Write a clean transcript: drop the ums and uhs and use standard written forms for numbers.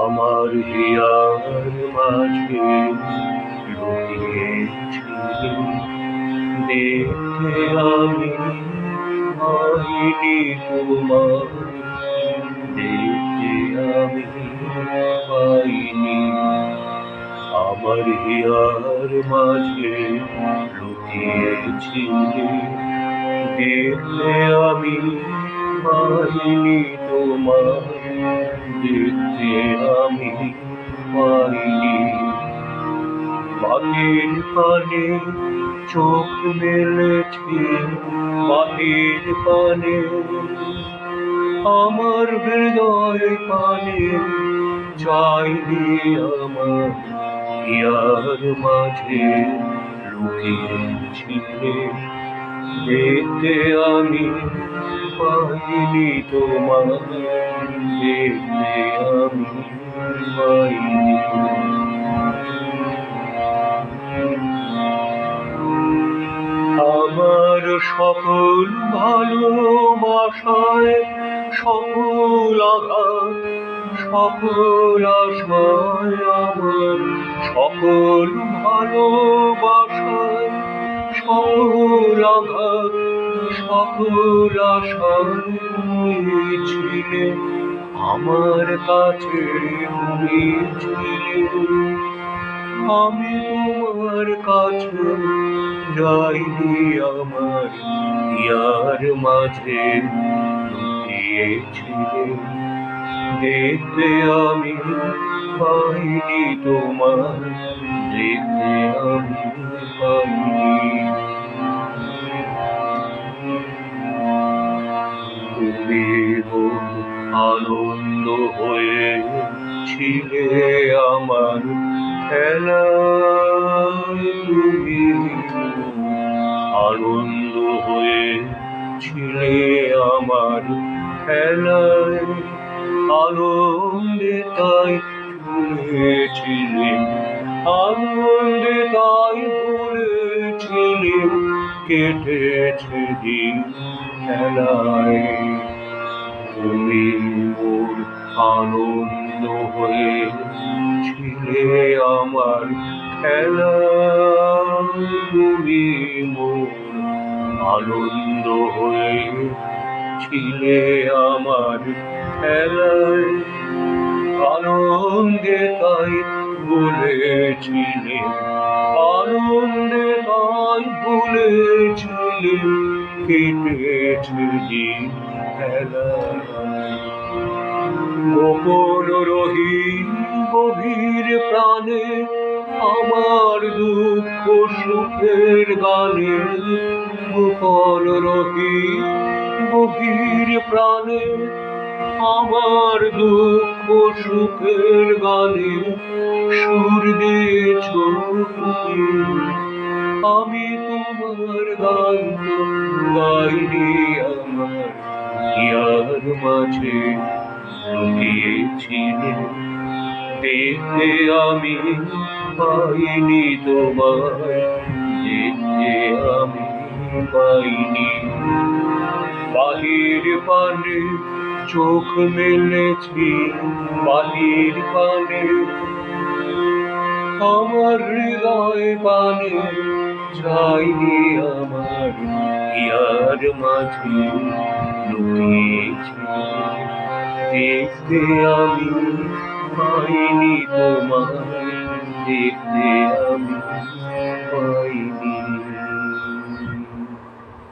আমার হিয়ার মাঝে লুকিয়েছিলে, দেখতে আমি পাইনি তোমার, দেখতে আমি পাইনি। আমার হিয়ার মাঝে লুকিয়েছিলে, দেখতে আমি পাইনি তোমার, দেখতে আমি পাইনি। মাটির পানে চোখ মেলেছি, মাটির পানে আমার হৃদয় পানে চাইনি আমার হিয়ার মাঝে লুকিয়েছিলে, দেখতে আমি পাইনি তোমার, দেখতে আমি পাইনি। আমার সকল ভালোবাসায় সকল আঘাত, সকল আশায়, আমার সকল ভালোবাসায় সকল আঘাত, সকল আশায় তুমি ছিলে, আমার কাছে তুমি ছিলে। আমি তোমার কাছে যাইনি, আমার হিয়ার মাঝে লুকিয়েছিলে, দেখতে আমি পাইনি তোমার, দেখতে আমি পাইনি। তুমি আনন্দ হয়ে ছিলে আমার খেলায়, তুমি আনন্দ হয়ে ছিলে আমার খেলায়, আনন্দে তাই ভুলেছিলে, আনন্দে তাই ভুলেছিলে, কেটেছে দিন খেলায়। তুমি মোর আনন্দ হয়ে ছিলে আমার খেলায়, তুমি মোর আনন্দ হয়ে ছিলে আমার খেলায়, আনন্দে তাই ভুলেছিলে, আনন্দে তাই ভুলেছিলে, কেটেছে দিন খেলায়। গোপন রহি গভীর প্রাণে আমার দুঃখ সুখের গানে, গোপন রহি গভীর প্রাণে আমার দুঃখ সুখের গানে সুর দিয়েছ তুমি। আমি তোমার গান তো গাইনি, আমার হিয়ার মাঝে লুকিয়েছিলে, দেখতে আমি পাইনি তোমার, দেখতে আমি পাইনি। বাহির পানে চোখ মেলেছি, বাহির পানে আমার হৃদয় পানে যাইনি, আমার হিয়ার মাঝে লুকিয়েছিলে, দেখতে আমি পাইনি তোমার, দেখতে আমি